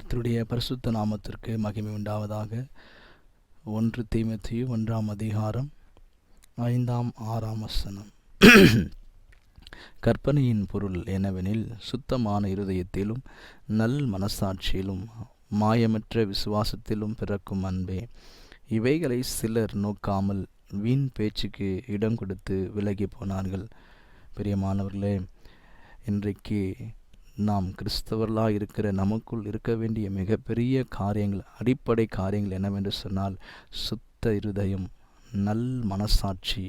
கர்த்தருடைய பரிசுத்த நாமத்திற்கு மகிமை உண்டாவதாக. 1 தீமோத்தேயு 1 அதிகாரம் 5-6 வசனம். கற்பனையின் பொருள் என்னவெனில், சுத்தமான இருதயத்திலும் நல் மனசாட்சியிலும் மாயமற்ற விசுவாசத்திலும் பிறக்கும் அன்பே. இவைகளை சிலர் நோக்காமல் வீண் பேச்சுக்கு இடம் கொடுத்து விலகி போனார்கள். பிரியமானவர்களே, இன்றைக்கு நாம் கிறிஸ்தவர்களாக இருக்கிற நமக்குள் இருக்க வேண்டிய மிகப்பெரிய காரியங்கள், அடிப்படை காரியங்கள் என்னவென்று சொன்னால், சுத்த இருதயம், நல் மனசாட்சி,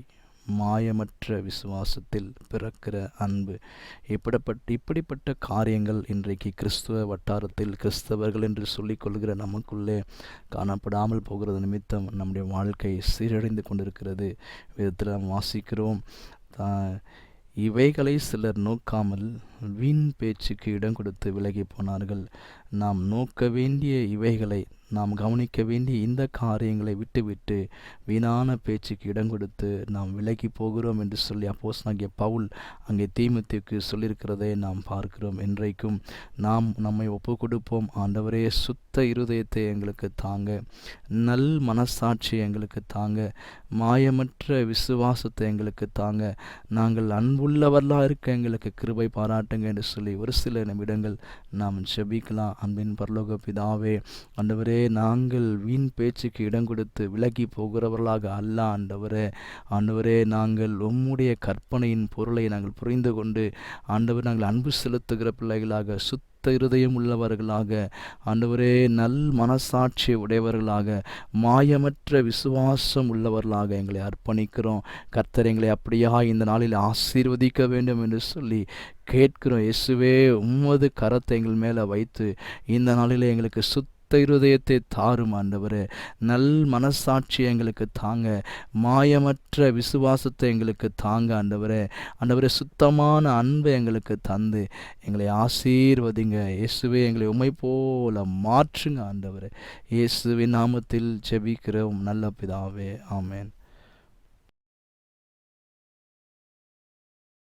மாயமற்ற விசுவாசத்தில் பிறக்கிற அன்பு. இப்படிப்பட்ட காரியங்கள் இன்றைக்கு கிறிஸ்துவ வட்டாரத்தில் கிறிஸ்தவர்கள் என்று சொல்லிக் கொள்கிற நமக்குள்ளே காணப்படாமல் போகிறது நிமித்தம் நம்முடைய வாழ்க்கை சீரடைந்து கொண்டிருக்கிறது. விதத்தில் நாம் வாசிக்கிறோம், இவைகளை சிலர் நோக்காமல் வீண் பேச்சுக்கு இடம் கொடுத்து விலகி போனார்கள். நாம் நோக்க வேண்டிய இவைகளை, நாம் கவனிக்க வேண்டிய இந்த காரியங்களை விட்டுவிட்டு வீணான பேச்சுக்கு இடம் கொடுத்து நாம் விலகி போகிறோம் என்று சொல்லி அப்போஸ்தலனாகிய பவுல் அங்கே தீமோத்தேயுவுக்கு சொல்லியிருக்கிறதை நாம் பார்க்கிறோம். இன்றைக்கும் நாம் நம்மை ஒப்பு கொடுப்போம். ஆண்டவரே, சுத்த இருதயத்தை எங்களுக்கு தாங்க, நல் மனசாட்சி எங்களுக்கு தாங்க, மாயமற்ற விசுவாசத்தை எங்களுக்கு தாங்க, நாங்கள் அன்புள்ளவர்களாக இருக்க எங்களுக்கு கிருபை பாராட்டுங்க என்று சொல்லி ஒரு சில நிமிடங்கள் நாம் ஜெபிக்கலாம். அன்பின் பரலோக பிதாவே, ஆண்டவரே, நாங்கள் வீண் பேச்சுக்கு இடம் கொடுத்து விலகி போகிறவர்களாக அல்ல. ஆண்டவரே, நாங்கள் உம்முடைய கற்பனையின் பொருளை நாங்கள் புரிந்து கொண்டு ஆண்டவர் நாங்கள் அன்பு செலுத்துகிற பிள்ளைகளாக, சுத்த இருதயம் உள்ளவர்களாக, ஆண்டவரே, நல் மனசாட்சி உடையவர்களாக, மாயமற்ற விசுவாசம் உள்ளவர்களாக எங்களை அர்ப்பணிக்கிறோம். கர்த்தர் எங்களை அப்படியா இந்த நாளில் ஆசீர்வதிக்க வேண்டும் என்று சொல்லி கேட்கிறோம். இயேசுவே, உம்மது கரத்தை எங்கள் மேலே வைத்து இந்த நாளில் எங்களுக்கு சுத்த இருதயத்தை தாரும். ஆண்டவரே, நல் மனசாட்சி எங்களுக்கு தாங்க, மாயமற்ற விசுவாசத்தை எங்களுக்கு தாங்க. ஆண்டவரே, சுத்தமான அன்பை எங்களுக்கு தந்து எங்களை ஆசீர்வதிங்க. இயேசுவே, எங்களை உம்மை போல மாற்றுங்க. ஆண்டவரே, இயேசுவின் நாமத்தில் ஜெபிக்கிறோம் நல்ல பிதாவே, ஆமென்.